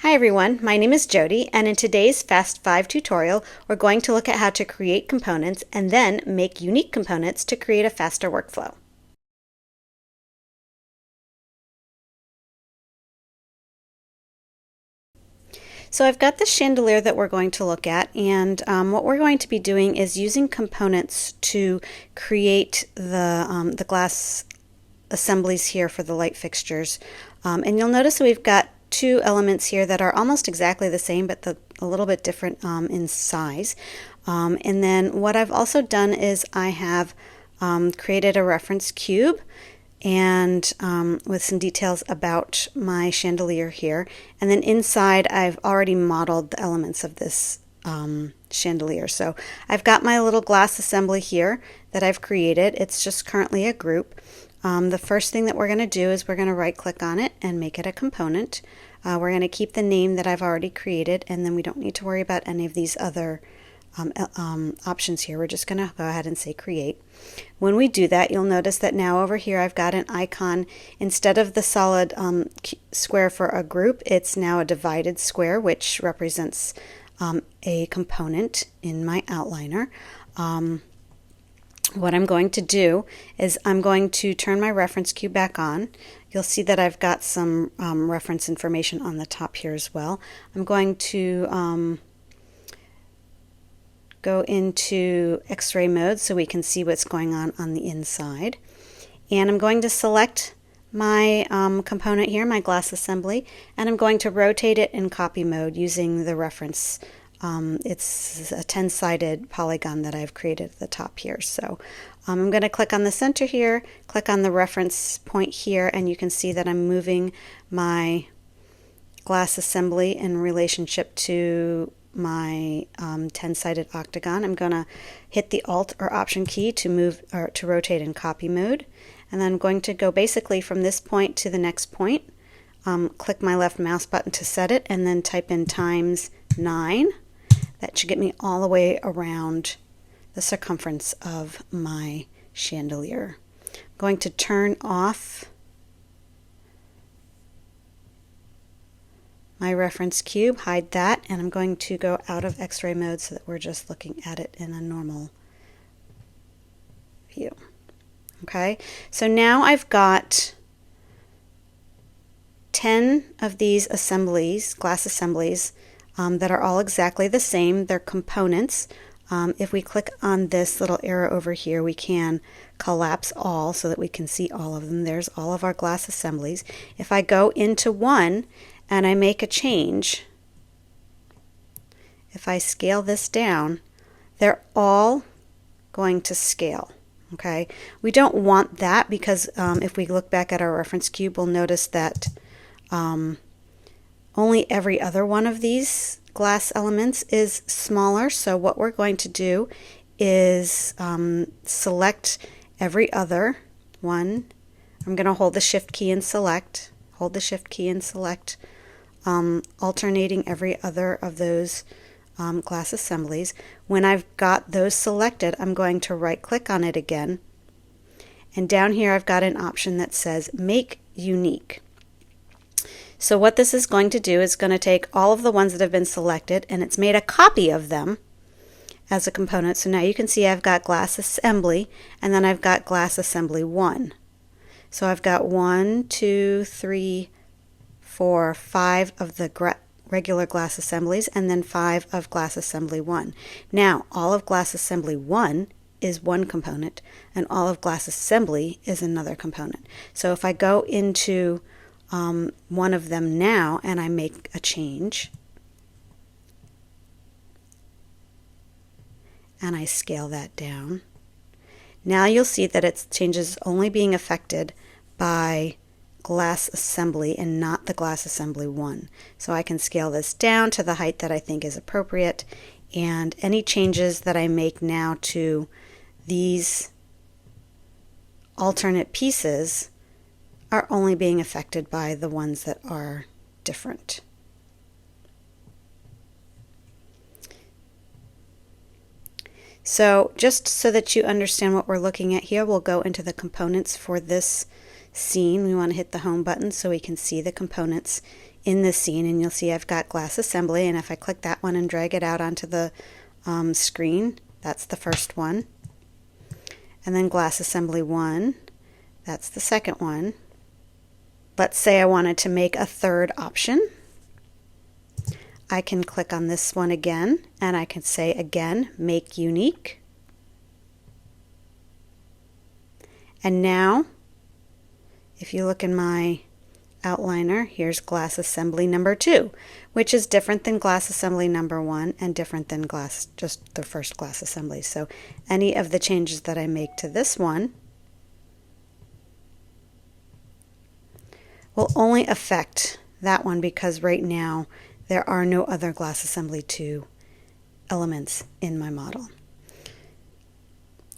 Hi everyone, my name is Jody, and in today's Fast 5 tutorial, we're going to look at how to create components and then make unique components to create a faster workflow. So I've got the chandelier that we're going to look at, and what we're going to be doing is using components to create the glass assemblies here for the light fixtures. And you'll notice that we've got two elements here that are almost exactly the same, but a little bit different in size. And then what I've also done is I have created a reference cube and with some details about my chandelier here. And then inside I've already modeled the elements of this chandelier. So I've got my little glass assembly here that I've created. It's just currently a group. The first thing that we're going to do is we're going to right click on it and make it a component. We're going to keep the name that I've already created, and then we don't need to worry about any of these other options here. We're just going to go ahead and say create. When we do that, you'll notice that now over here I've got an icon. Instead of the solid square for a group, it's now a divided square, which represents a component in my outliner. What I'm going to do is I'm going to turn my reference cube back on. You'll see that I've got some reference information on the top here as well. I'm going to go into X-ray mode so we can see what's going on the inside. And I'm going to select my component here, my glass assembly, and I'm going to rotate it in copy mode using the reference. It's a 10-sided polygon that I've created at the top here. So I'm going to click on the center here, click on the reference point here, and you can see that I'm moving my glass assembly in relationship to my 10-sided octagon. I'm going to hit the Alt or Option key to move or to rotate in copy mode, and then I'm going to go basically from this point to the next point. Click my left mouse button to set it, and then type in times 9. That should get me all the way around the circumference of my chandelier. I'm going to turn off my reference cube, hide that, and I'm going to go out of X-ray mode so that we're just looking at it in a normal view. Okay, so now I've got 10 of these assemblies, glass assemblies, that are all exactly the same. They're components. If we click on this little arrow over here, we can collapse all so that we can see all of them. There's all of our glass assemblies. If I go into one and I make a change, if I scale this down, they're all going to scale. Okay, we don't want that because if we look back at our reference cube, we'll notice that only every other one of these glass elements is smaller. So what we're going to do is select every other one. I'm going to hold the Shift key and select, hold the Shift key and select, alternating every other of those glass assemblies. When I've got those selected, I'm going to right click on it again, and down here I've got an option that says Make Unique. So what this is going to do is going to take all of the ones that have been selected, and it's made a copy of them as a component. So now you can see I've got glass assembly, and then I've got glass assembly 1. So I've got 1, 2, 3, 4, 5 of the regular glass assemblies, and then 5 of glass assembly 1. Now all of glass assembly 1 is one component, and all of glass assembly is another component. So if I go into one of them now and I make a change and I scale that down, now you'll see that its changes only being affected by glass assembly and not the glass assembly 1. So I can scale this down to the height that I think is appropriate, and any changes that I make now to these alternate pieces are only being affected by the ones that are different. So just so that you understand what we're looking at here, we'll go into the components for this scene. We want to hit the home button so we can see the components in this scene, and you'll see I've got glass assembly, and if I click that one and drag it out onto the screen, that's the first one. And then glass assembly 1, that's the second one. Let's say I wanted to make a third option. I can click on this one again, and I can say again, make unique. And now, if you look in my outliner, here's glass assembly number 2, which is different than glass assembly number 1 and different than just the first glass assembly. So any of the changes that I make to this one will only affect that one, because right now there are no other glass assembly 2 elements in my model.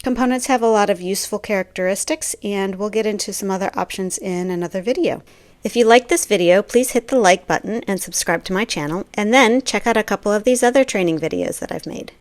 Components have a lot of useful characteristics, and we'll get into some other options in another video. If you like this video, please hit the like button and subscribe to my channel, and then check out a couple of these other training videos that I've made.